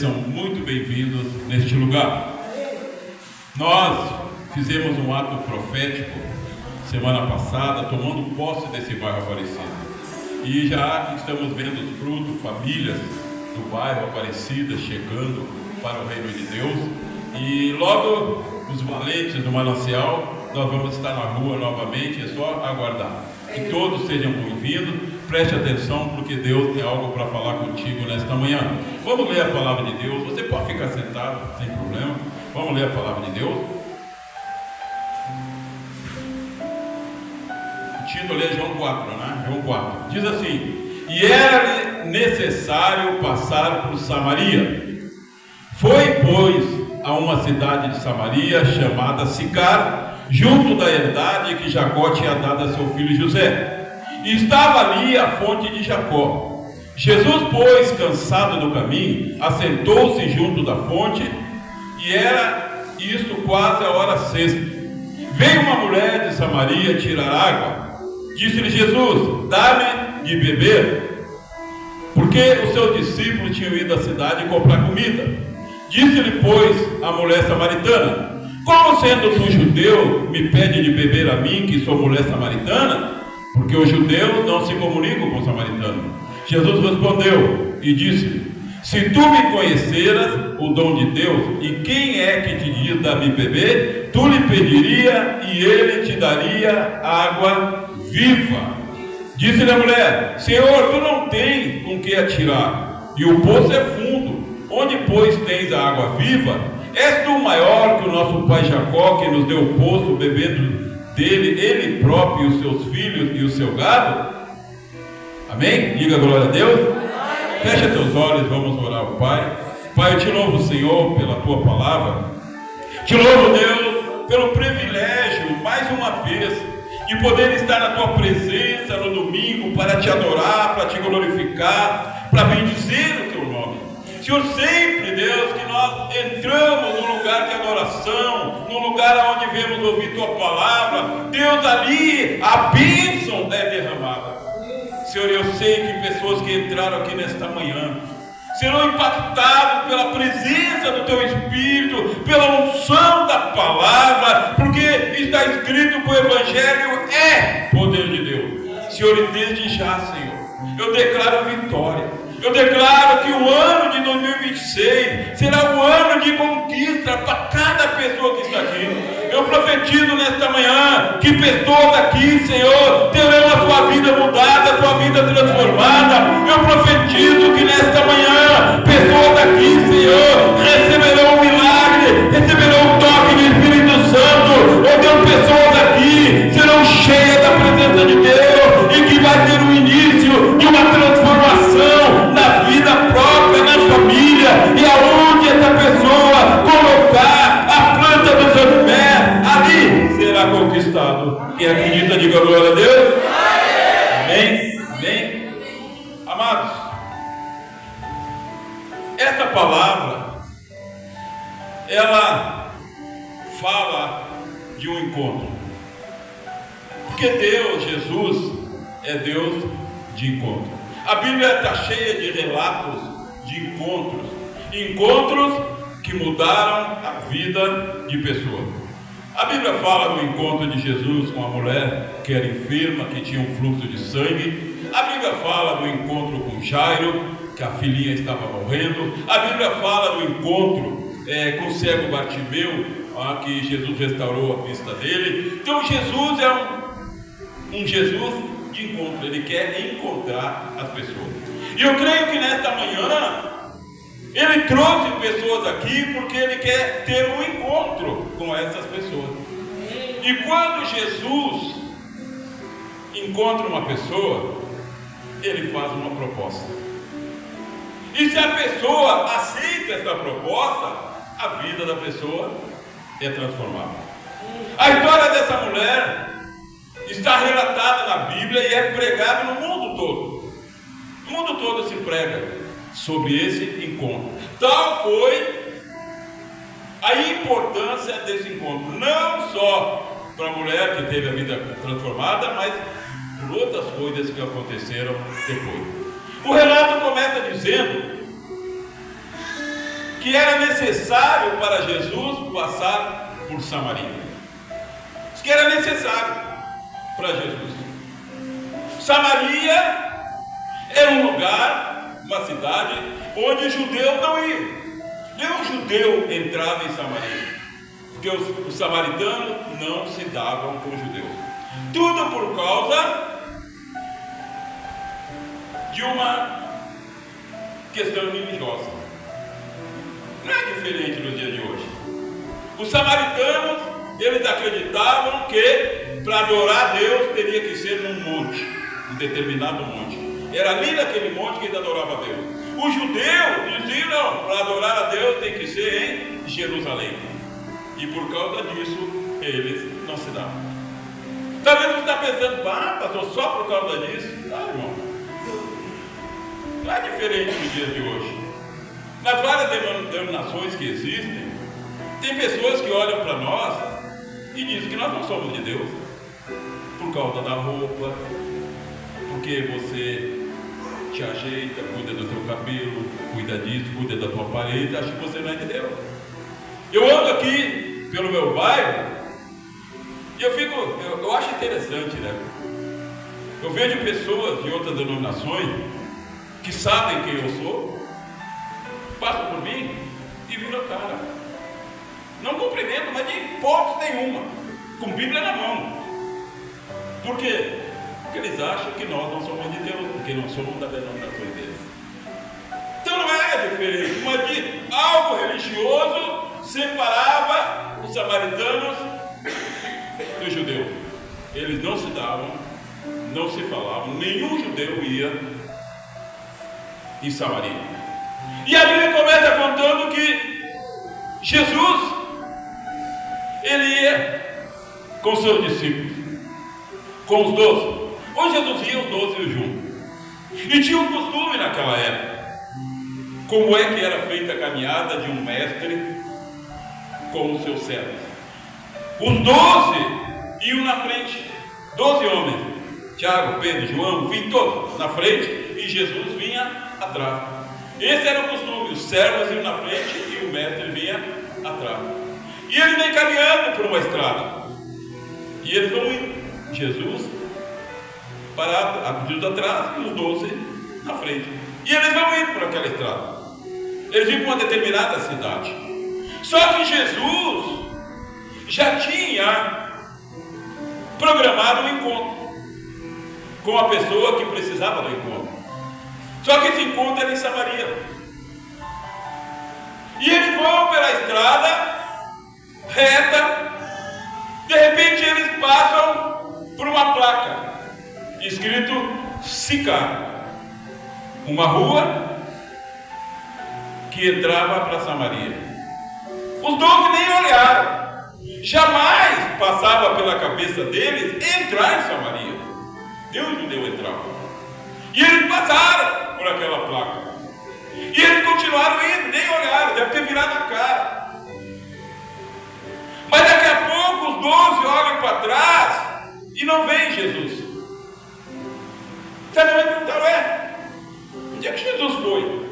são muito bem-vindos neste lugar. Nós fizemos um ato profético semana passada, tomando posse desse bairro Aparecida. E já estamos vendo os frutos, famílias do bairro Aparecida chegando para o reino de Deus. E logo os valentes do manancial, nós vamos estar na rua novamente, é só aguardar. Que todos sejam bem-vindos. Preste atenção, porque Deus tem algo para falar contigo nesta manhã. Vamos ler a palavra de Deus. Você pode ficar sentado, sem problema. Vamos ler a palavra de Deus. O título é João 4, né? João 4. Diz assim: e era necessário passar por Samaria. Foi, pois, a uma cidade de Samaria, chamada Sicar, junto da herdade que Jacó tinha dado a seu filho José. E estava ali a fonte de Jacó. Jesus, pois, cansado do caminho, assentou-se junto da fonte, e era isto quase a hora sexta. Veio uma mulher de Samaria tirar água. Disse-lhe Jesus: dá-me de beber, porque os seus discípulos tinham ido à cidade comprar comida. Disse-lhe, pois, a mulher samaritana: como sendo tu judeu, me pede de beber a mim, que sou mulher samaritana? Porque os judeus não se comunicam com os samaritanos. Jesus respondeu e disse: se tu me conheceras o dom de Deus, e quem é que te diz dar-me beber, tu lhe pediria e ele te daria água viva. Disse-lhe a mulher: Senhor, tu não tens com que atirar, e o poço é fundo. Onde, pois, tens a água viva? És tu maior que o nosso pai Jacó, que nos deu o poço, bebendo dele, ele próprio, os seus filhos e o seu gado? Amém? Diga glória a Deus. Fecha teus olhos, vamos orar ao Pai. Pai, eu te louvo, Senhor, pela tua palavra. Te louvo, Deus, pelo privilégio, mais uma vez, de poder estar na tua presença no domingo, para te adorar, para te glorificar, para bendizer o teu nome. Senhor, sempre, Deus, que nós entramos num lugar de adoração, num lugar onde vemos ouvir tua palavra, Deus, ali a bênção é derramada. Senhor, eu sei que pessoas que entraram aqui nesta manhã serão impactados pela presença do teu Espírito, pela unção da palavra, porque está escrito que o Evangelho é poder de Deus. Senhor, e desde já, Senhor, eu declaro vitória. Eu declaro que o ano de 2026 será um ano de conquista para cada pessoa que está aqui. Eu profetizo nesta manhã que pessoas aqui, Senhor, terão a sua vida mudada, a sua vida transformada. Eu profetizo que nesta manhã pessoas aqui, Senhor, receberão um milagre, receberão um toque do Espírito Santo. Ou Deus, pessoas aqui serão cheias da presença de Deus e que vai ter um início de uma transformação na vida própria, na família, e aonde essa pessoa colocar a planta dos seus pés, ali será conquistado. Quem acredita, diga glória a Deus. Amém? Amém? Amados, esta palavra, ela fala de um encontro, porque Deus, Jesus, é Deus de encontro. A Bíblia está cheia de relatos de encontros que mudaram a vida de pessoas. A Bíblia fala do encontro de Jesus com a mulher que era enferma, que tinha um fluxo de sangue. A Bíblia fala do encontro com Jairo, que a filhinha estava morrendo. A Bíblia fala do encontro com o cego Bartimeu, que Jesus restaurou a vista dele. Então Jesus é um Jesus de encontro, ele quer encontrar as pessoas. E eu creio que nesta manhã ele trouxe pessoas aqui porque ele quer ter um encontro com essas pessoas. E quando Jesus encontra uma pessoa, ele faz uma proposta. E se a pessoa aceita essa proposta, a vida da pessoa é transformada. A história dessa mulher está relatada na Bíblia e é pregada no mundo todo. O mundo todo se prega sobre esse encontro. Tal foi a importância desse encontro, não só para a mulher que teve a vida transformada, mas por outras coisas que aconteceram depois. O relato começa dizendo que era necessário para Jesus passar por Samaria. Diz que era necessário para Jesus. Samaria era um lugar, uma cidade, onde judeus não iam. Nenhum judeu entrava em Samaria, porque os samaritanos não se davam com os judeus. Tudo por causa de uma questão religiosa. Não é diferente no dia de hoje. Os samaritanos, eles acreditavam que para adorar a Deus teria que ser num monte, um determinado monte. Era ali naquele monte que eles adoravam a Deus. Os judeus diziam, não, para adorar a Deus tem que ser em Jerusalém. E por causa disso, eles não se davam. Talvez você está pensando, pastor, só por causa disso? Não, irmão. Não é diferente nos dias de hoje. Nas várias denominações que existem, tem pessoas que olham para nós e dizem que nós não somos de Deus. Por causa da roupa, porque você te ajeita, cuida do teu cabelo, cuida disso, cuida da tua parede, acha que você não é de Deus. Eu ando aqui pelo meu bairro e eu acho interessante, né? Eu vejo pessoas de outras denominações que sabem quem eu sou, passam por mim e viram a cara. Não cumprimento, mas de hipótese nenhuma, com Bíblia na mão. Por quê? Porque eles acham que nós não somos de Deus, porque não somos da denominação deles. Então não é diferente, mas de algo religioso separava os samaritanos dos judeus. Eles não se davam, não se falavam, nenhum judeu ia em Samaria. E a Bíblia começa contando que Jesus, ele ia com seus discípulos, com os 12. Hoje Jesus ia os 12 juntos. E tinha um costume naquela época. Como é que era feita a caminhada de um mestre com os seus servos? Os 12 iam na frente, 12 homens, Tiago, Pedro, João, vinham todos na frente, e Jesus vinha atrás. Esse era o costume, os servos iam na frente e o mestre vinha atrás. E ele vem caminhando por uma estrada, e eles vão indo, Jesus parado, Jesus atrás e os 12 na frente. E eles vão indo por aquela estrada. Eles vão para uma determinada cidade. Só que Jesus já tinha programado um encontro com a pessoa que precisava do encontro. Só que esse encontro era em Samaria. E eles vão pela estrada reta. De repente eles passam por uma placa escrito Sicar, uma rua que entrava para Samaria. Os 12 nem olharam. Jamais passava pela cabeça deles entrar em Samaria. Nenhum judeu entrava. E eles passaram por aquela placa. E eles continuaram indo, nem olharam, deve ter virado a cara. Mas daqui a pouco os 12 olham para trás e não veem Jesus. Você vai perguntar, onde é que Jesus foi?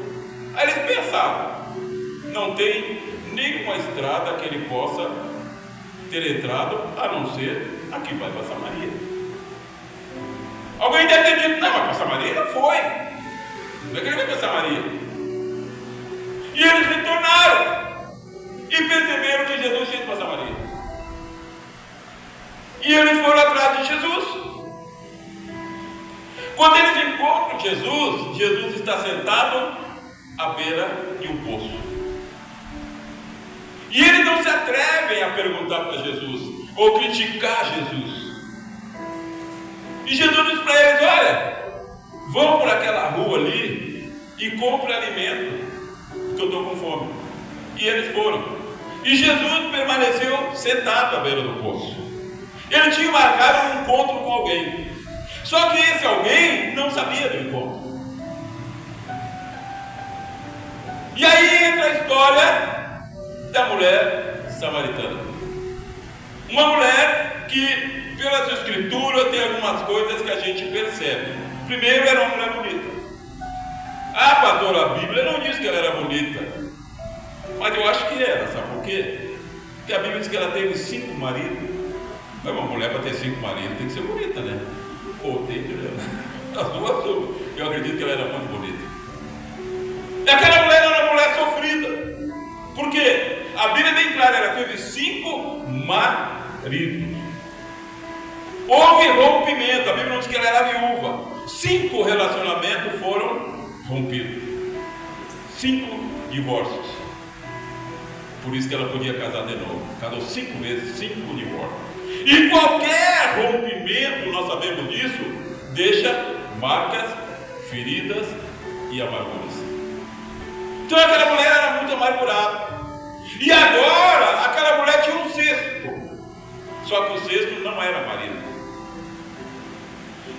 Aí eles pensavam, não tem nenhuma estrada que ele possa ter entrado, a não ser aqui vai para Samaria. Alguém deve ter dito, não, mas para Samaria não foi. Não é que ele vai para Samaria. E eles retornaram e perceberam que Jesus tinha ido para Samaria. E eles foram atrás de Jesus. Quando eles encontram Jesus, Jesus está sentado à beira de um poço. E eles não se atrevem a perguntar para Jesus, ou criticar Jesus. E Jesus diz para eles, olha, vão por aquela rua ali e comprem alimento, que eu estou com fome. E eles foram. E Jesus permaneceu sentado à beira do poço. Ele tinha marcado um encontro com alguém. Só que esse alguém não sabia do encontro. E aí entra a história da mulher samaritana. Uma mulher que, pelas escrituras, tem algumas coisas que a gente percebe. Primeiro, era uma mulher bonita. Ah, pastor, a Bíblia não diz que ela era bonita. Mas eu acho que era, sabe por quê? Porque a Bíblia diz que ela teve 5 maridos. Mas uma mulher para ter 5 maridos tem que ser bonita, né? Pô, tem que ver. As duas, eu acredito que ela era muito bonita. E aquela mulher era uma mulher sofrida. Por quê? A Bíblia é bem clara, ela teve 5 maridos. Houve rompimento, a Bíblia não diz que ela era viúva. 5 relacionamentos foram rompidos. 5 divórcios. Por isso que ela podia casar de novo. Casou 5 vezes, 5 divórcios. E qualquer rompimento, nós sabemos disso, deixa marcas, feridas e amarguras. Então aquela mulher era muito amargurada. E agora, aquela mulher tinha um cesto. Só que o cesto não era marido.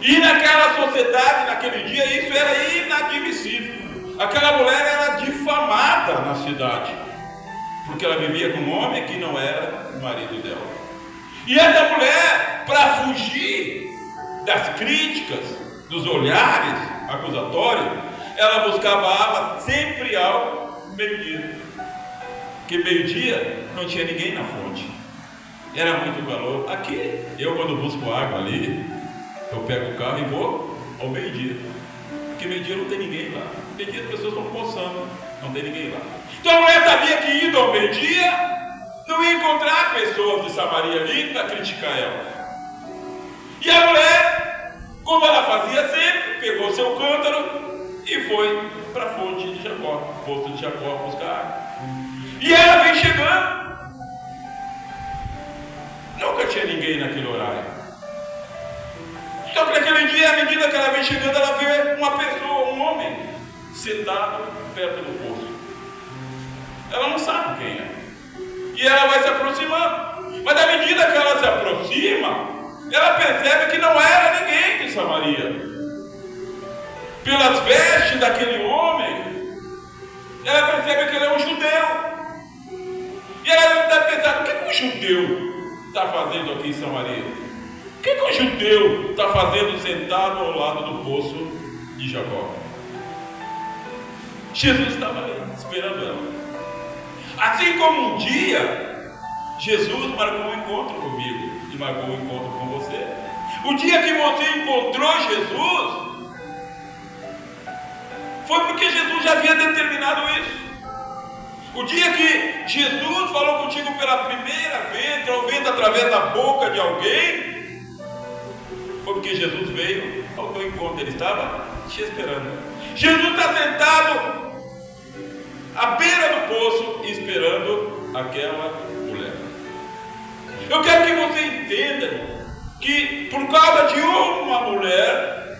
E naquela sociedade, naquele dia, isso era inadmissível. Aquela mulher era difamada na cidade, porque ela vivia com um homem que não era o marido dela. E essa mulher, para fugir das críticas, dos olhares acusatórios, ela buscava água sempre ao meio-dia. Porque meio-dia não tinha ninguém na fonte. Era muito calor. Aqui, eu quando busco água ali, eu pego o carro e vou ao meio-dia. Porque meio-dia não tem ninguém lá. Meio-dia as pessoas estão coçando, não tem ninguém lá. Então a mulher sabia que indo ao meio-dia não ia encontrar pessoas de Samaria ali para criticar ela. E a mulher, como ela fazia sempre, pegou seu cântaro e foi para a fonte de Jacó, poço de Jacó, buscar água. E ela vem chegando. Nunca tinha ninguém naquele horário. Só que naquele dia, à medida que ela vem chegando, ela vê uma pessoa, um homem, sentado perto do poço. Ela não sabe quem é. E ela vai se aproximando. Mas à medida que ela se aproxima, ela percebe que não era ninguém de Samaria. Pelas vestes daquele homem, ela percebe que ele é um judeu. E ela deve pensar: o que um judeu está fazendo aqui em Samaria? O que um judeu está fazendo sentado ao lado do poço de Jacó? Jesus estava ali, esperando ela. Assim como um dia, Jesus marcou um encontro comigo e marcou um encontro com você. O dia que você encontrou Jesus, foi porque Jesus já havia determinado isso. O dia que Jesus falou contigo pela primeira vez, ouvindo através da boca de alguém, foi porque Jesus veio ao teu encontro, ele estava te esperando. Jesus está sentado à beira do poço, esperando aquela mulher. Eu quero que você entenda que por causa de uma mulher,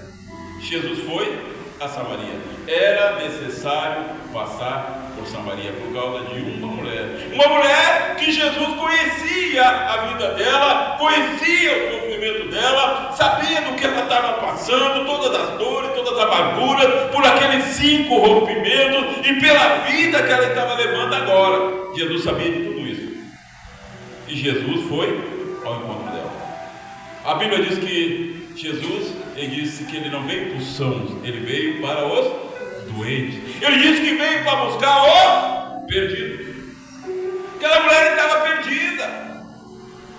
Jesus foi a Samaria. Era necessário passar por Samaria por causa de uma mulher. Uma mulher que Jesus conhecia a vida dela, conhecia o sofrimento dela, sabia do que ela estava passando, todas as dores, todas as amarguras, por aqueles 5 rompimentos e pela vida que ela estava levando agora. Jesus sabia de tudo isso. E Jesus foi ao encontro dela. A Bíblia diz que Jesus, ele disse que ele não veio para os sãos, ele veio para os doentes. Ele disse que veio para buscar o perdido. Aquela mulher estava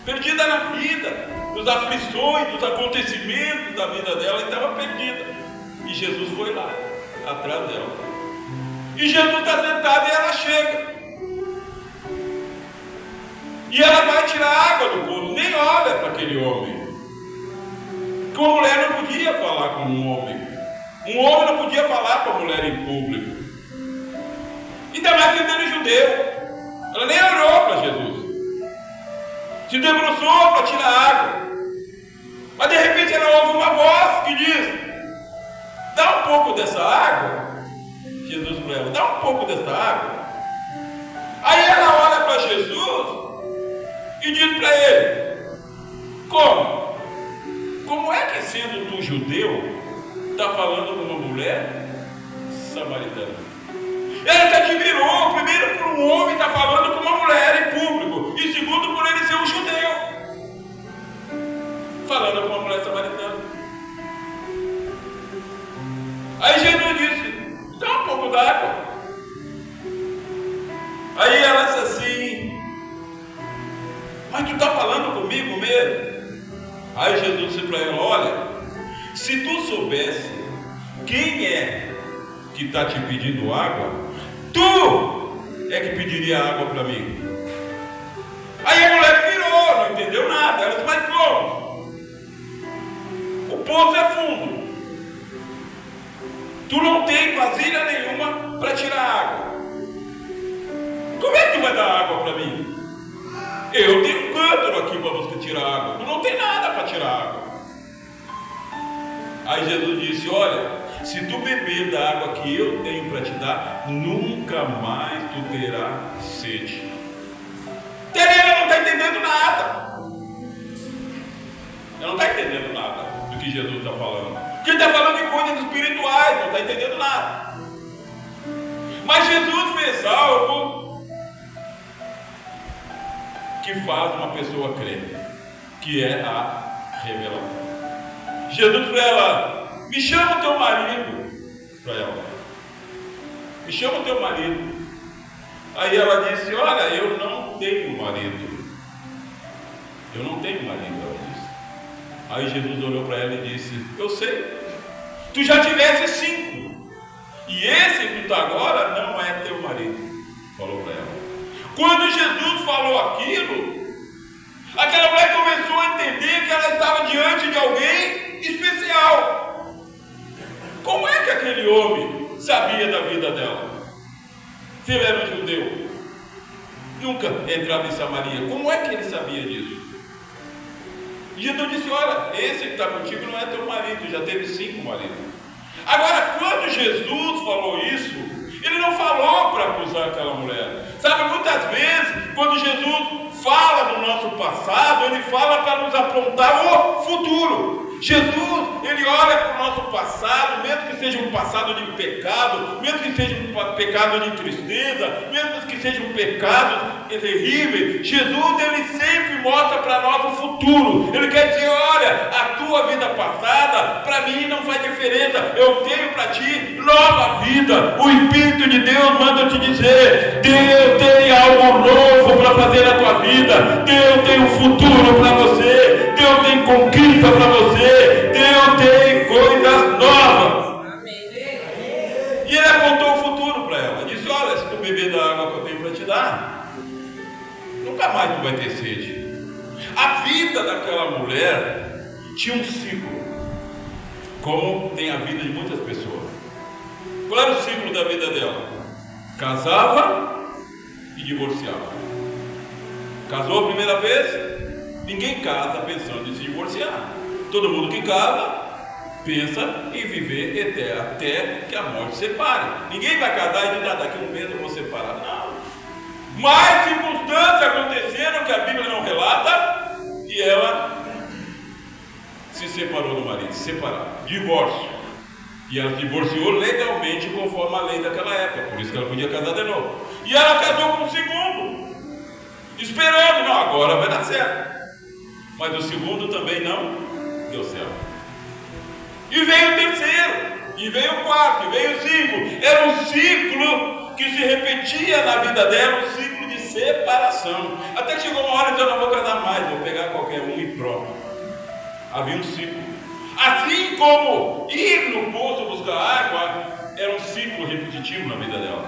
perdida na vida, nos aflições, nos acontecimentos da vida dela, estava perdida. E Jesus foi lá, atrás dela. E Jesus está sentado e ela chega. E ela vai tirar água do poço, nem olha para aquele homem. Que uma mulher não podia falar com um homem. Um homem não podia falar com a mulher em público. Ainda mais sendo ele judeu. Ela nem olhou para Jesus. Se debruçou para tirar água. Mas de repente ela ouve uma voz que diz: dá um pouco dessa água. Jesus para ela: dá um pouco dessa água. Aí ela olha para Jesus e diz para ele: como? Como é que, sendo tu judeu, está falando com uma mulher samaritana? Ela se admirou, primeiro, por um homem estar falando com uma mulher em público, e segundo, por ele ser um judeu, falando com uma mulher samaritana. Aí Jesus disse: dá um pouco d'água. Aí assim, mas tu está falando comigo mesmo? Aí Jesus disse para ela: olha, se tu soubesse quem é que está te pedindo água, tu é que pediria água para mim. Aí a mulher pirou, não entendeu nada. Ela disse: mas como? O poço é fundo, tu não tem vasilha nenhuma para tirar água. Como é que tu vai dar água para mim? Eu tenho um cântaro aqui para você tirar água. Tu não tem nada para tirar água. Aí Jesus disse: olha, se tu beber da água que eu tenho para te dar, nunca mais tu terá sede. Ela não está entendendo nada. Ela não está entendendo nada do que Jesus está falando. Porque ele está falando de coisas espirituais, não está entendendo nada. Mas Jesus fez algo que faz uma pessoa crer, que é a revelação. Jesus para ela: me chama o teu marido. Para ela: me chama o teu marido. Aí ela disse: olha, eu não tenho marido. Eu não tenho marido, ela disse. Aí Jesus olhou para ela e disse: eu sei, tu já tivesse 5, e esse que tu está agora não é teu marido. Falou para ela. Quando Jesus falou aquilo, aquela mulher começou a entender que ela estava diante de alguém especial. Como é que aquele homem sabia da vida dela? Se ele era um judeu, nunca entrava em Samaria, como é que ele sabia disso? Jesus disse: olha, esse que está contigo não é teu marido, já teve 5 maridos. Agora, quando Jesus falou isso, ele não falou para acusar aquela mulher. Sabe, muitas vezes, quando Jesus fala do nosso passado, ele fala para nos apontar o futuro. Jesus, ele olha para o nosso passado, mesmo que seja um passado de pecado, mesmo que seja um pecado de tristeza, mesmo que seja um pecado terrível, Jesus, ele sempre mostra para nós o futuro. Ele quer dizer: olha, a tua vida passada, para mim não faz diferença, eu tenho para ti nova vida. O Espírito de Deus manda te dizer: Deus tem algo novo para fazer na tua vida, Deus tem um futuro para você, Deus tem conquista para você, Deus tem coisas novas. E ele apontou o futuro para ela. Disse: olha, se tu beber da água que eu tenho para te dar, nunca mais tu vai ter sede. A vida daquela mulher tinha um ciclo, como tem a vida de muitas pessoas. Qual era o ciclo da vida dela? Casava e divorciava. Casou a primeira vez, ninguém casa pensando em se divorciar. Todo mundo que casa pensa em viver até que a morte separe. Ninguém vai casar e dizer: daqui a um mês eu vou separar. Não. Mais circunstâncias aconteceram que a Bíblia não relata, e ela se separou do marido. Separaram. Divórcio. E ela divorciou legalmente conforme a lei daquela época. Por isso que ela podia casar de novo. E ela casou com o segundo, esperando: não, agora vai dar certo. Mas o segundo também não deu certo. E veio o terceiro, e veio o quarto, e veio o 5. Era um ciclo que se repetia na vida dela, um ciclo de separação. Até que chegou uma hora que eu não vou casar mais, vou pegar qualquer um e pronto. Havia um ciclo. Assim como ir no poço buscar água era um ciclo repetitivo na vida dela.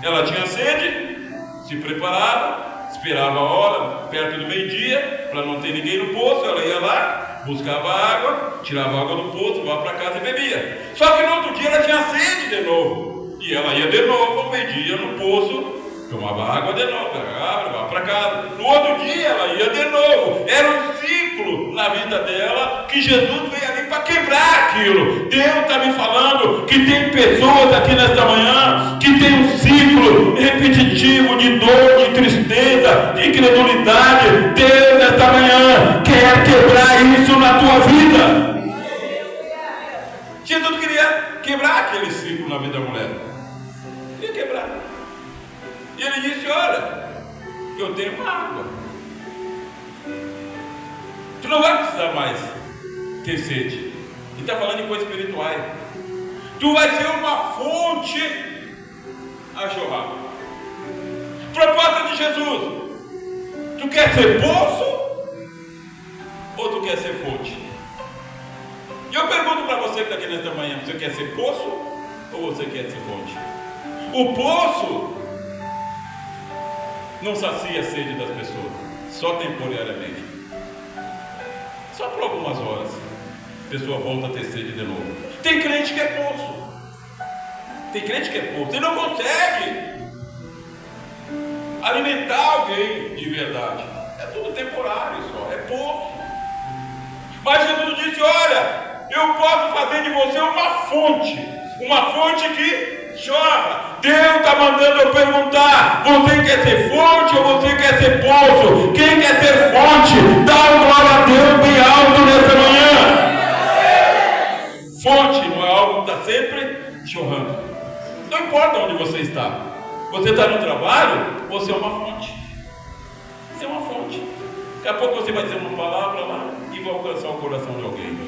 Ela tinha sede, se preparava, esperava a hora, perto do meio-dia, para não ter ninguém no poço. Ela ia lá, buscava água, tirava água do poço, ia para casa e bebia. Só que no outro dia ela tinha sede de novo, e ela ia de novo ao meio-dia no poço, tomava água de novo, pegava, levava para casa. No outro dia ela ia de novo. Era um ciclo na vida dela, que Jesus veio ali para quebrar aquilo. Deus está me falando que tem pessoas aqui nesta manhã que tem um ciclo repetitivo de dor, de tristeza, de incredulidade. Deus nesta manhã quer quebrar isso na tua vida. Jesus queria quebrar aquele ciclo na vida da mulher. Queria quebrar. E ele disse: olha, eu tenho água. Tu não vai precisar mais ter sede. Ele está falando de coisas espirituais. Tu vai ser uma fonte a jorrar. A proposta de Jesus. Tu quer ser poço ou tu quer ser fonte? E eu pergunto para você que está aqui nesta manhã: você quer ser poço ou você quer ser fonte? O poço não sacia a sede das pessoas, só temporariamente. Só por algumas horas a pessoa volta a ter sede de novo. Tem crente que é poço. Tem crente que é poço. Ele não consegue alimentar alguém de verdade. É tudo temporário só, é poço. Mas Jesus disse: olha, eu posso fazer de você uma fonte que chora. Deus está mandando eu perguntar: você quer ser fonte ou você quer ser poço? Quem quer ser fonte, dá glória a Deus bem alto nessa manhã. Fonte não é algo que está sempre chorando. Não importa onde você está. Você está no trabalho, você é uma fonte. Você é uma fonte. Daqui a pouco você vai dizer uma palavra lá e vai alcançar o coração de alguém.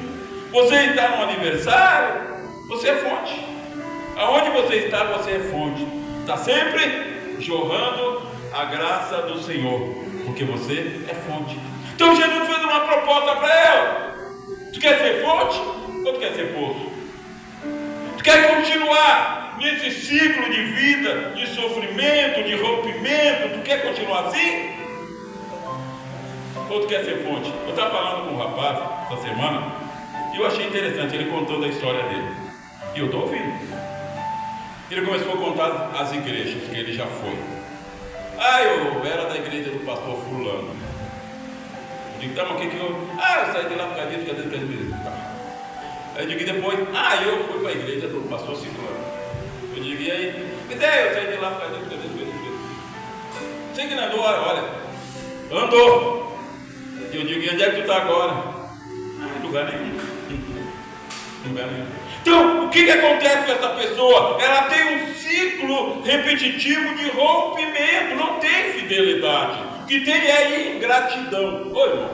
Você está no aniversário, você é fonte. Aonde você está, você é fonte. Está sempre jorrando a graça do Senhor, porque você é fonte. Então Jesus fez uma proposta para ela: tu quer ser fonte ou tu quer ser poço? Tu quer continuar nesse ciclo de vida, de sofrimento, de rompimento? Tu quer continuar assim? Ou tu quer ser fonte? Eu estava falando com um rapaz essa semana e eu achei interessante ele contando a história dele. E eu estou ouvindo. Ele começou a contar as igrejas que ele já foi. Eu era da igreja do pastor fulano. Eu digo: tá, mas o que eu... eu saí de lá por causa disso. Aí eu digo: e depois? Eu fui para a igreja do pastor Ciclano. Eu digo: e aí? Mas eu saí de lá por causa disso. Sei que não andou, olha. Andou. E eu digo: e onde é que tu está agora? Em lugar nenhum. Lugar nenhum. Então, o que acontece com essa pessoa? Ela tem um ciclo repetitivo de rompimento, não tem fidelidade. O que tem é ingratidão. Ô irmão,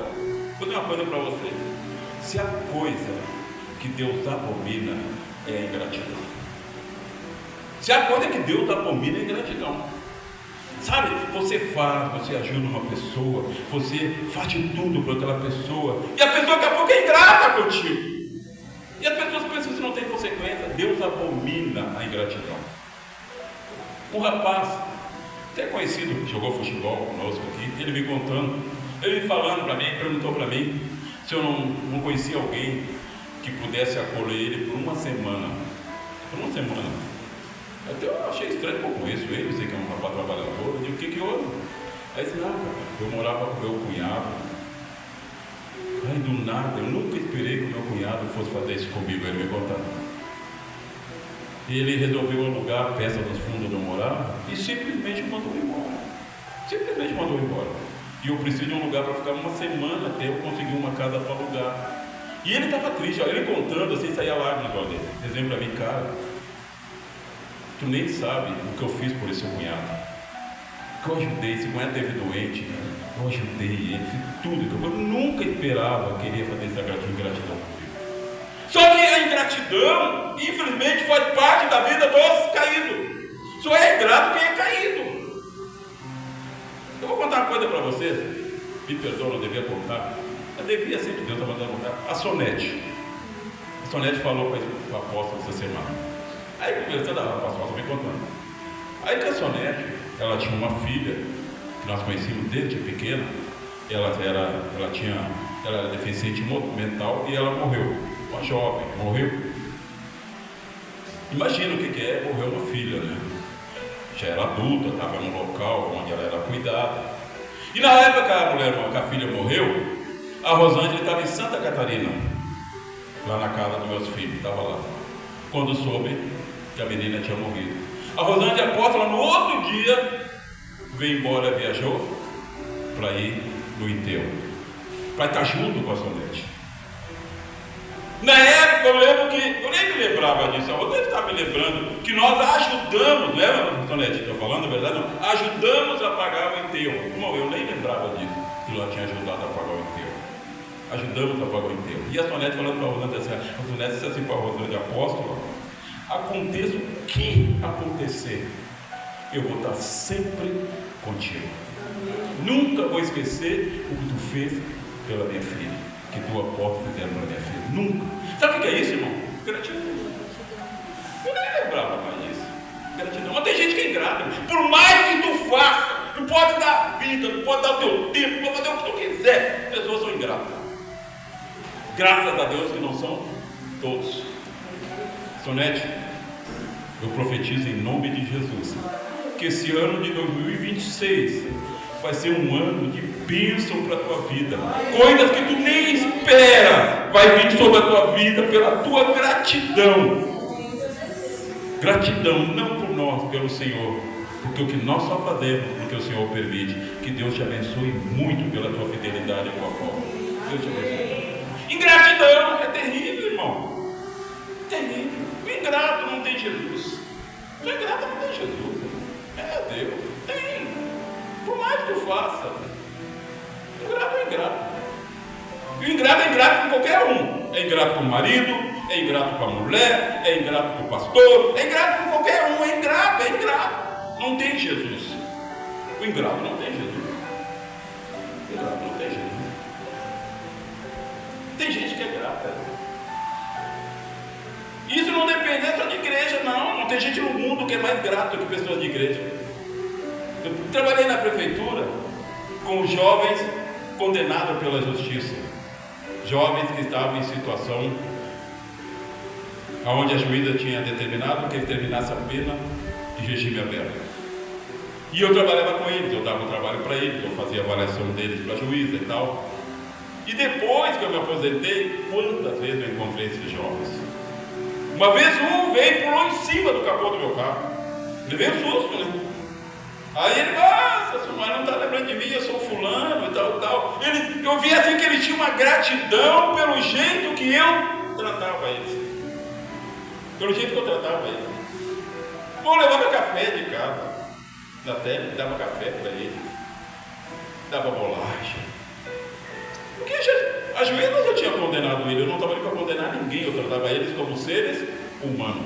vou dizer uma coisa para você: se a coisa que Deus abomina é a ingratidão, se a coisa que Deus abomina é a ingratidão, sabe, você ajuda uma pessoa, você faz de tudo para aquela pessoa, e a pessoa daqui a pouco é ingrata contigo. E as pessoas pensam que isso não tem consequência. Deus abomina a ingratidão. Um rapaz, até conhecido, que jogou futebol conosco aqui, ele me contando, ele me falando para mim, perguntou para mim se eu não conhecia alguém que pudesse acolher ele por uma semana. Por uma semana. Até eu achei estranho, eu conheço ele, sei que é um rapaz trabalhador. Eu digo: o que houve? Aí ele disse: não, cara, eu morava com meu cunhado. Aí do nada, eu nunca esperei que o meu cunhado fosse fazer isso comigo, ele me contando. Ele resolveu alugar a peça dos fundos onde eu morava e simplesmente mandou embora. Simplesmente mandou embora. E eu preciso de um lugar para ficar uma semana até eu conseguir uma casa para alugar. E ele estava triste, ele contando assim, saía lágrimas dele, dizendo para mim: cara, tu nem sabe o que eu fiz por esse seu cunhado. Que eu ajudei, esse cunhado teve doente, eu ajudei ele, fiz tudo. Eu nunca esperava que ele ia fazer essa ingratidão comigo. Só que a ingratidão, infelizmente, faz parte da vida dos caídos. Só é ingrato quem é caído. Eu vou contar uma coisa para vocês, me perdoa, não devia contar. Eu devia sempre, Deus está mandando contar. A Sonete falou para o apóstolo essa semana. Aí conversando, a apóstolo me contando. Aí que a Sonete, ela tinha uma filha que nós conhecíamos desde pequena. Ela era deficiente mental e ela morreu. Uma jovem morreu. Imagina o que é morrer uma filha, né? Já era adulta, estava em um local onde ela era cuidada. E na época que a filha morreu, a Rosângela estava em Santa Catarina, lá na casa dos meus filhos, estava lá, quando soube que a menina tinha morrido. A Rosângela apóstola, no outro dia, veio embora, viajou para ir no enterro, para estar junto com a Sonete. Na época, eu lembro que, eu nem me lembrava disso, a Rosângela estava me lembrando que nós ajudamos, lembra, Sonete, estou falando a verdade, não, ajudamos a pagar o enterro. Não, eu nem lembrava disso, que ela tinha ajudado a pagar o enterro. Ajudamos a pagar o enterro. E a Sonete falando para a Rosângela assim, a Sonete disse assim para a Rosângela, apóstola: aconteça o que acontecer, eu vou estar sempre contigo. Nunca vou esquecer o que tu fez pela minha filha, que tua porta fizeram pela minha filha. Nunca. Sabe o que é isso, irmão? Gratidão. Eu nem lembrava mais disso. Gratidão. Mas tem gente que é ingrata. Por mais que tu faça, tu pode dar vida, tu pode dar o teu tempo, tu pode fazer o que tu quiser. As pessoas são ingratas. Graças a Deus que não são todos. Sonete, eu profetizo em nome de Jesus que esse ano de 2026 vai ser um ano de bênção para a tua vida. Coisas que tu nem espera vai vir sobre a tua vida pela tua gratidão. Gratidão não por nós, pelo Senhor, porque o que nós só fazemos porque o Senhor permite. Que Deus te abençoe muito pela tua fidelidade com a qual Deus te abençoe. Ingratidão é terrível, irmão. Terrível. O ingrato não tem Jesus. O ingrato não tem Jesus. É Deus. Tem. Por mais que tu faça. O ingrato é ingrato. E o ingrato é ingrato com qualquer um. É ingrato com o marido, é ingrato com a mulher, é ingrato com o pastor, é ingrato com qualquer um. É ingrato, é ingrato. Não tem Jesus. O ingrato não tem Jesus. O ingrato não tem Jesus. Tem gente que é grata. Isso não depende só de igreja, não. Não tem gente no mundo que é mais grato que pessoas de igreja. Eu trabalhei na prefeitura com jovens condenados pela justiça. Jovens que estavam em situação onde a juíza tinha determinado que ele terminasse a pena de regime aberto. E eu trabalhava com eles, eu dava um trabalho para eles, eu fazia avaliação deles para a juíza e tal. E depois que eu me aposentei, quantas vezes eu encontrei esses jovens? Uma vez um veio e pulou em cima do capô do meu carro. Levei um susto, né? Aí ele, mas não está lembrando de mim, eu sou fulano e tal, tal. Eu vi assim que ele tinha uma gratidão pelo jeito que eu tratava eles. Pelo jeito que eu tratava eles. Bom, eu levava café de casa. Até dava café para eles. Dava bolacha. Porque a juíza já tinha condenado ele, eu não estava ali para condenar ninguém, eu tratava eles como seres humanos.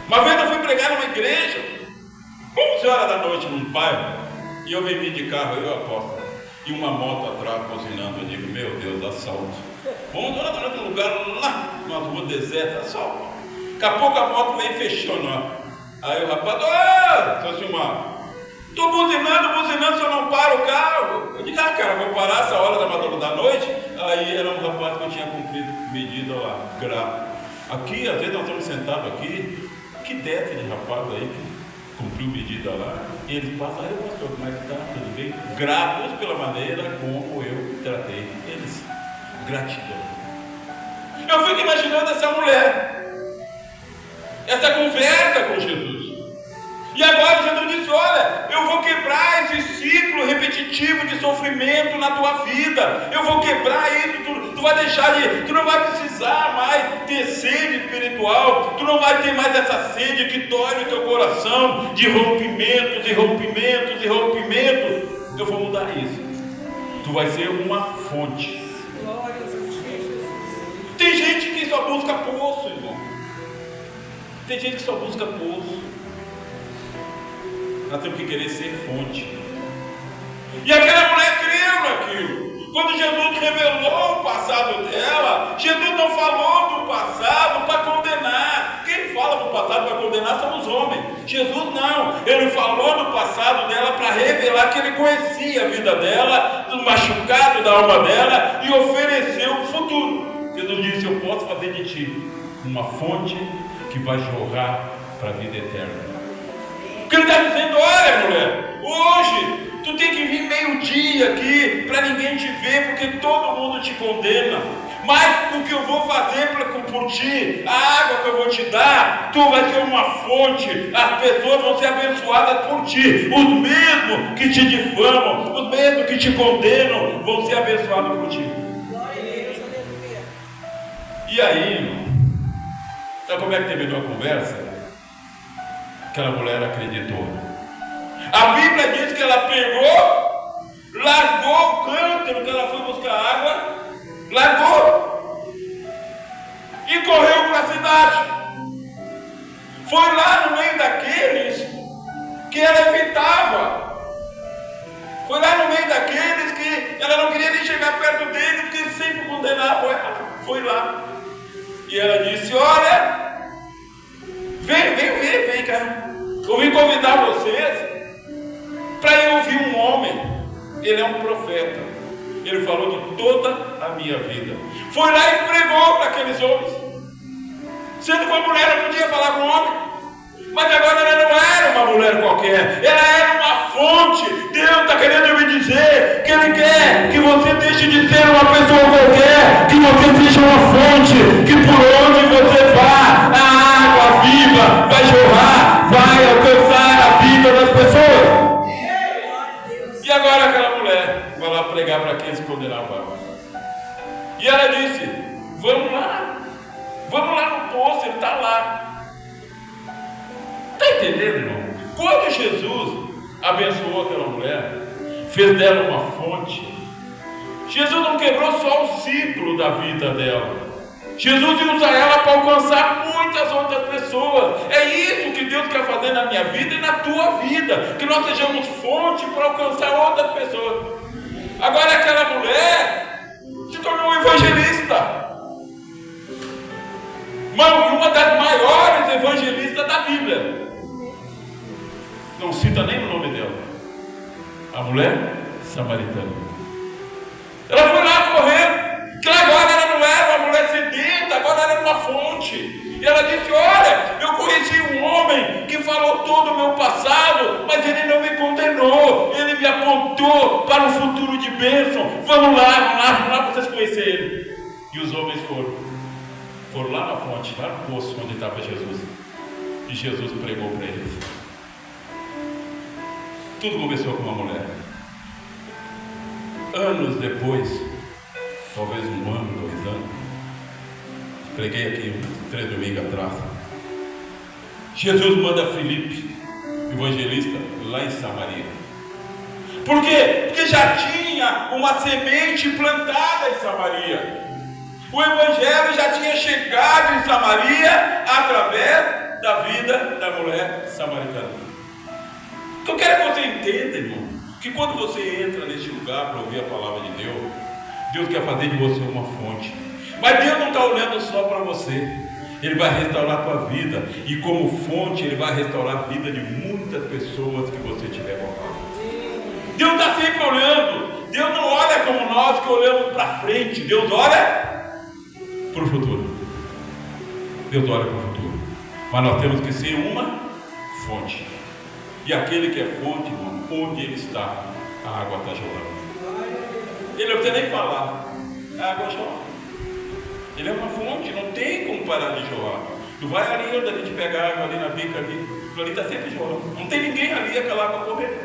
Uma vez eu fui pregar numa igreja, 11 horas da noite num bairro, e eu venho de carro, eu aposto, e uma moto atrás buzinando, eu digo, meu Deus, assalto. 11 horas da noite num lugar lá, numa rua deserta, assalto. Daqui a pouco a moto veio fechando, aí o rapaz, seu Silmar, estou buzinando, se eu não paro o carro. Eu digo, cara, vou parar essa hora da noite. Aí era um rapaz que eu tinha cumprido medida lá, grato. Aqui, às vezes nós estamos sentados aqui, que desce de rapaz aí, que cumpriu medida lá, e eles passam, aí pastor, como é que está? Tudo bem? Gratos pela maneira como eu tratei eles. Gratidão. Eu fico imaginando essa mulher, essa conversa com Jesus. E agora Jesus disse, olha, eu vou quebrar esse ciclo repetitivo de sofrimento na tua vida. Eu vou quebrar isso, tu vai deixar de... Tu não vai precisar mais ter sede espiritual. Tu não vai ter mais essa sede que dói no teu coração, de rompimentos e rompimentos e rompimentos. Eu vou mudar isso. Tu vai ser uma fonte. Tem gente que só busca poço, irmão. Tem gente que só busca poço. Nós temos que querer ser fonte. E aquela mulher creu naquilo. Quando Jesus revelou o passado dela, Jesus não falou do passado para condenar. Quem fala do passado para condenar são os homens. Jesus não. Ele falou do passado dela para revelar que ele conhecia a vida dela, do machucado da alma dela, e ofereceu o futuro. Jesus disse, eu posso fazer de ti uma fonte que vai jorrar para a vida eterna. Porque ele está dizendo, olha mulher, hoje tu tem que vir meio-dia aqui para ninguém te ver, porque todo mundo te condena. Mas o que eu vou fazer por ti, a água que eu vou te dar, tu vai ser uma fonte, as pessoas vão ser abençoadas por ti. Os mesmos que te difamam, os mesmos que te condenam, vão ser abençoados por ti. E aí, irmão, sabe como é que terminou a conversa? Aquela mulher acreditou. A Bíblia diz que ela pegou, largou o cântaro que ela foi buscar água, largou e correu para a cidade. Foi lá no meio daqueles que ela evitava. perto dele, porque ele sempre condenava ela. Foi lá. E ela disse: olha, vem cá. Eu vim convidar vocês para ir ouvir um homem. Ele é um profeta. Ele falou de toda a minha vida. Foi lá e pregou para aqueles homens. Sendo que uma mulher não podia falar com um homem. Mas agora ela não era uma mulher qualquer. Ela era uma fonte. Deus está querendo me dizer que Ele quer que você deixe de ser uma pessoa qualquer. Que você seja uma fonte. Que por onde você vá, a água viva vai jorrar. Vai alcançar a vida das pessoas. E agora aquela mulher vai lá pregar para aqueles que condenavam ela. E ela disse: vamos lá no poço, ele está lá. Está entendendo, irmão? Quando Jesus abençoou aquela mulher, fez dela uma fonte, Jesus não quebrou só o ciclo da vida dela. Jesus ia usar ela para alcançar muitas outras pessoas. É isso que Deus quer fazer na minha vida e na tua vida. Que nós sejamos fonte para alcançar outras pessoas. Agora aquela mulher se tornou um evangelista. Uma das maiores evangelistas da Bíblia. Não cita nem o nome dela. A mulher samaritana. Ela foi lá correndo, que agora ela não era uma mulher sedenta, agora ela era uma fonte. E ela disse: olha, eu conheci um homem que falou todo o meu passado, mas ele não me condenou, ele me apontou para um futuro de bênção. Vamos lá vocês conhecerem ele. E os homens foram lá na fonte, lá no poço onde estava Jesus. E Jesus pregou para eles. Tudo começou com uma mulher. Anos depois, talvez 1 ano, 2 anos, preguei aqui 3 domingos atrás. Jesus manda Filipe, evangelista, lá em Samaria. Por quê? Porque já tinha uma semente plantada em Samaria. O evangelho já tinha chegado em Samaria através da vida da mulher samaritana. O que eu quero que você entenda, irmão, que quando você entra neste lugar para ouvir a palavra de Deus, Deus quer fazer de você uma fonte. Mas Deus não está olhando só para você. Ele vai restaurar a tua vida. E como fonte, Ele vai restaurar a vida de muitas pessoas que você tiver contato. Deus está sempre olhando. Deus não olha como nós que olhamos para frente. Deus olha para o futuro. Deus olha para o futuro. Mas nós temos que ser uma fonte. E aquele que é fonte, irmão, onde ele está, a água está jorrando. Ele não precisa nem falar. A água jorra. Ele é uma fonte, não tem como parar de jorrar. Tu vai ali onde a gente pega água ali na bica ali, ali está sempre jorrando. Não tem ninguém ali, aquela água correndo.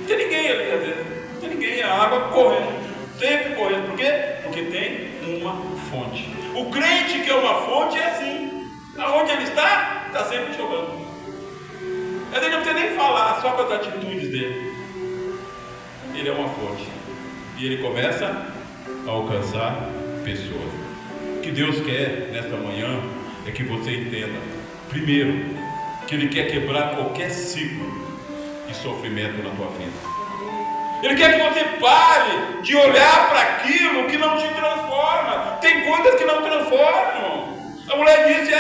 Não tem ninguém ali, às vezes. Não tem ninguém, a água correndo. Sempre correndo. Por quê? Porque tem uma fonte. O crente que é uma fonte é assim. Aonde ele está sempre jogando. Ele não precisa nem falar, só com as atitudes dele. Ele é uma fonte. E ele começa a alcançar pessoas. O que Deus quer nesta manhã é que você entenda, primeiro, que Ele quer quebrar qualquer ciclo de sofrimento na tua vida. Ele quer que você pare de olhar para aquilo que não te transforma. Tem coisas que não transformam. A mulher disse: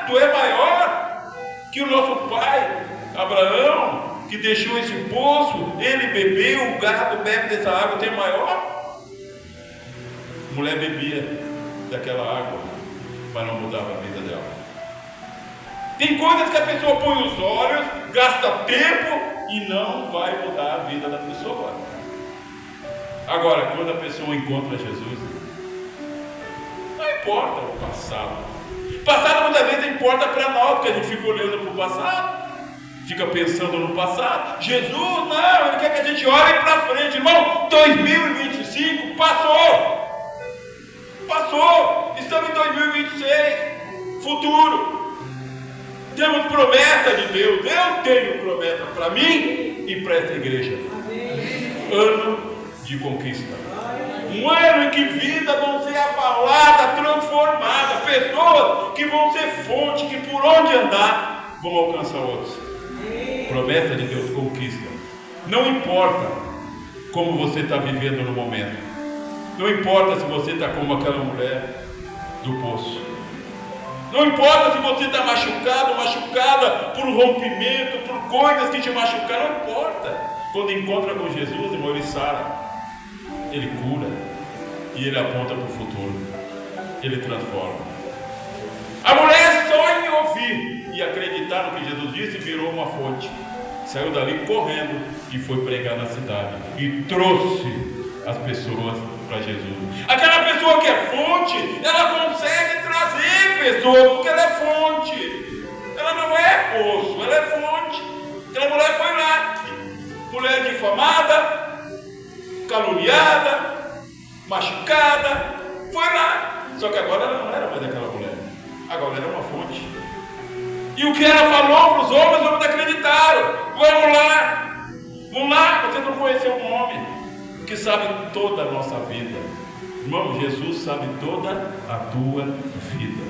tu é maior que o nosso pai Abraão, que deixou esse poço, ele bebeu, o gado bebe dessa água, tem maior. A mulher bebia daquela água, mas não mudava a vida dela. Tem coisas que a pessoa põe os olhos, gasta tempo e não vai mudar a vida da pessoa. Agora, quando a pessoa encontra Jesus, não importa o passado. O passado muitas vezes importa para nós, porque a gente fica olhando para o passado. Fica pensando no passado. Jesus, não, Ele quer que a gente olhe para frente. Irmão, 2025 passou. Estamos em 2026. Futuro. Temos promessa de Deus. Eu tenho promessa para mim e para essa igreja. Ano de conquista. Um ano em que vidas vão ser abaladas, transformadas. Pessoas que vão ser fonte, que por onde andar vão alcançar outros. Promessa de Deus, conquista. Não importa como você está vivendo no momento. Não importa se você está como aquela mulher do poço. Não importa se você está machucado, machucada por um rompimento, por coisas que te machucaram, não importa. Quando encontra com Jesus, irmão, ele sara, ele cura e ele aponta para o futuro. Ele transforma. A mulher só em ouvir e acreditar no que Jesus disse virou uma fonte. Saiu dali correndo e foi pregar na cidade e trouxe as pessoas para Jesus. Aquela pessoa que é fonte, ela consegue trazer pessoas, porque ela é fonte. Ela não é poço, ela é fonte. Aquela mulher foi lá, mulher difamada, caluniada, machucada, foi lá. Só que agora ela não era mais aquela mulher, agora era uma fonte. E o que ela falou para os homens acreditaram. Vamos lá, você não conheceu um homem que sabe toda a nossa vida. Irmão, Jesus sabe toda a tua vida.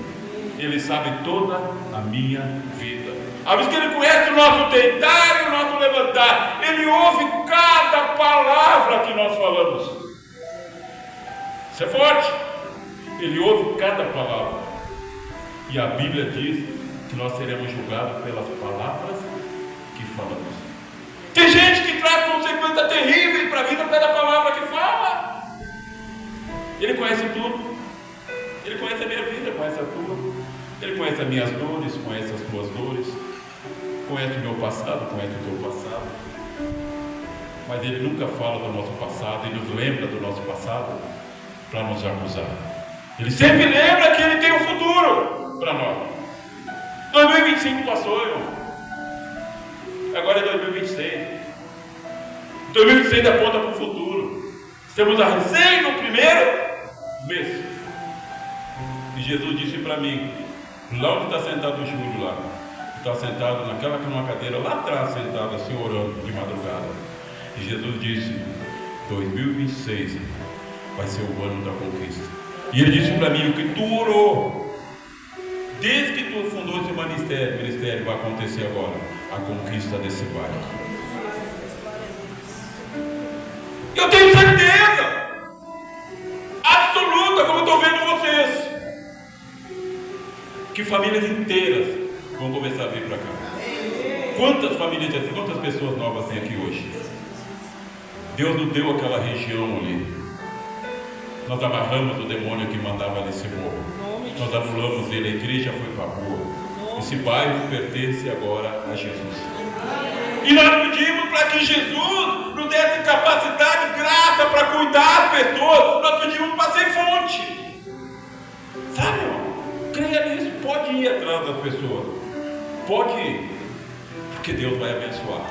Ele sabe toda a minha vida. A vez que ele conhece o nosso deitar e o nosso levantar, ele ouve cada palavra que nós falamos. Isso é forte. Ele ouve cada palavra. E a Bíblia diz que nós seremos julgados pelas palavras que falamos. Tem gente que traz consequências terríveis para a vida pela palavra que fala. Ele conhece tudo. Ele conhece a minha vida, conhece a tua. Ele conhece as minhas dores, conhece as tuas dores. Conhece o meu passado, conhece o teu passado. Mas ele nunca fala do nosso passado e nos lembra do nosso passado para nos acusar. Ele sempre lembra que ele tem um futuro para nós. 2025 passou, irmão. Agora é 2026. 2026 aponta para o futuro. Estamos a recém no primeiro mês. E Jesus disse para mim, lá onde está sentado o Júlio lá, está sentado numa cadeira lá atrás, sentado assim, orando de madrugada. E Jesus disse, 2026 vai ser o ano da conquista. E ele disse para mim, o que tu orou, desde que tu fundou esse ministério vai acontecer agora, a conquista desse bairro. Eu tenho certeza absoluta, como eu estou vendo vocês, que famílias inteiras vão começar a vir para cá. Quantas famílias assim, quantas pessoas novas tem aqui hoje? Deus nos deu aquela região ali. Nós amarramos o demônio que mandava nesse morro. Nós anulamos ele, a igreja foi para a rua. Esse bairro pertence agora a Jesus. E nós pedimos para que Jesus nos desse capacidade, graça para cuidar das pessoas. Nós pedimos para ser fonte. Sabe, irmão? Creia nisso. Pode ir atrás das pessoas. Pode ir. Porque Deus vai abençoar.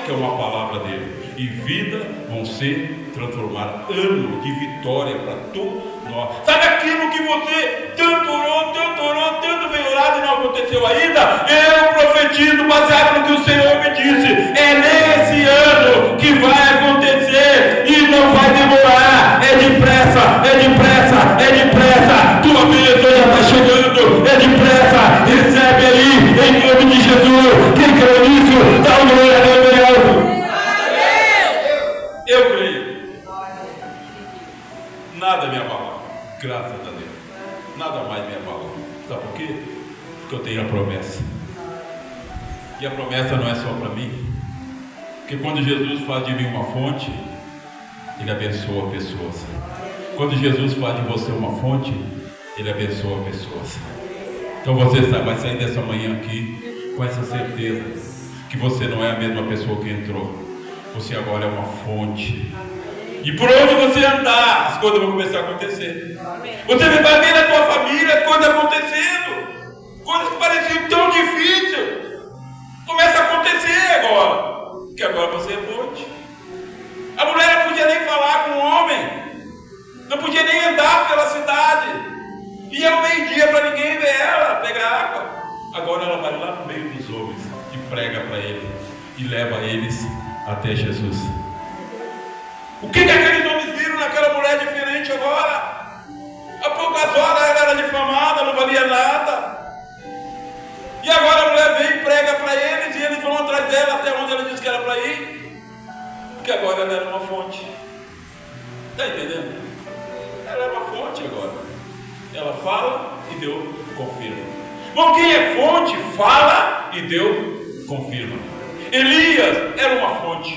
Que é uma palavra dele. E vida vão ser transformadas. Ano de vitória para todos nós. Sabe aquilo que você tanto orou, tanto veio orado e não aconteceu ainda? Eu profetizo baseado no que o Senhor me disse. É nesse ano que vai acontecer e não vai demorar. É depressa, é depressa, é depressa. Tua bênção já está chegando. É depressa. Recebe aí em nome de Jesus. Quem crê nisso, dá uma glória a Deus. Eu creio. Nada me abala. Graças a Deus. Nada mais me abala. Sabe por quê? Porque eu tenho a promessa. E a promessa não é só para mim. Porque quando Jesus faz de mim uma fonte, Ele abençoa pessoas. Quando Jesus faz de você uma fonte, Ele abençoa pessoas. Então você vai sair dessa manhã aqui com essa certeza que você não é a mesma pessoa que entrou. Você agora é uma fonte. E por onde você andar, as coisas vão começar a acontecer. Você vai ver na tua família as coisas acontecendo. Coisas que pareciam tão difíceis. Começa a acontecer agora. Porque agora você é fonte. A mulher não podia nem falar com o homem. Não podia nem andar pela cidade. Ia ao meio-dia para ninguém ver ela pegar água. Agora ela vai lá no meio dos homens e prega para eles. E leva eles até Jesus. O que aqueles homens viram naquela mulher diferente agora? Há poucas horas ela era difamada, não valia nada. E agora a mulher vem e prega para eles e eles vão atrás dela até onde ela disse que era para ir. Porque agora ela era uma fonte. Está entendendo? ela é uma fonte agora. Ela fala e Deus confirma. Bom, quem é fonte, fala e Deus confirma. Elias era uma fonte.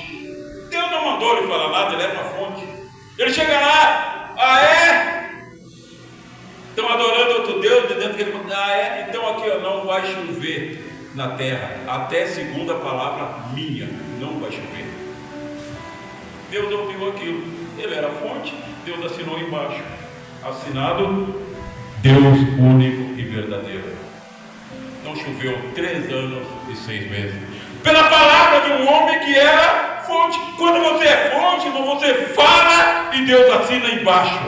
Deus não mandou ele falar nada, ele era uma fonte. Ele chega lá, estão adorando outro Deus, dizendo que ele então aqui não vai chover na terra, até segundo a palavra minha, não vai chover. Deus ouviu aquilo, ele era a fonte, Deus assinou embaixo, assinado Deus único e verdadeiro. Não choveu 3 anos e 6 meses, pela palavra de um homem que era fonte. Quando você é fonte, você fala e Deus assina embaixo.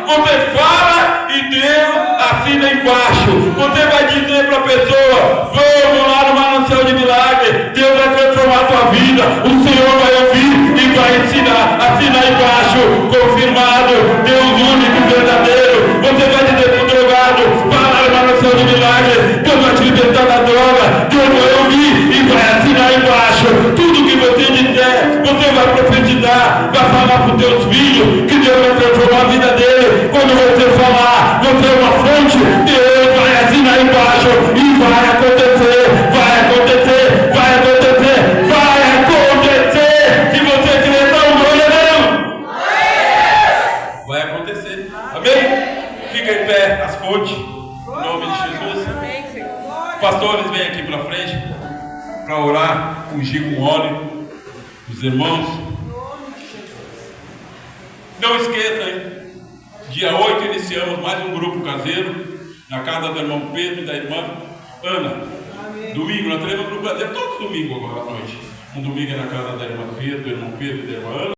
Você fala e Deus assina embaixo. Você vai dizer para a pessoa: vamos lá no manancial de milagre, Deus vai transformar a tua vida. O Senhor vai ouvir e vai ensinar. Assina embaixo, confirmado, Deus único e verdadeiro. Você vai dizer para o drogado: vai lá no manancial de milagre, Deus vai te libertar da droga. Deus vai ouvir e vai assinar embaixo. Tudo que você disser, você vai profetizar, vai falar para os teus filhos que Deus vai transformar a vida dele. Quando você falar, você é uma fonte, Deus vai assinar embaixo e vai acontecer, vai acontecer, vai acontecer, vai acontecer. Se você crer, dá um glória a Deus. Vai acontecer. Amém? Fica em pé as fontes, em nome de Jesus. Pastores, vêm aqui para frente para orar, ungir com óleo os irmãos. Não esqueça, hein? Dia 8 iniciamos mais um grupo caseiro na casa do irmão Pedro e da irmã Ana. Amém. Domingo, nós teremos um grupo caseiro todos os domingos agora à noite. Um domingo é na casa da irmã Pedro, do irmão Pedro e da irmã Ana.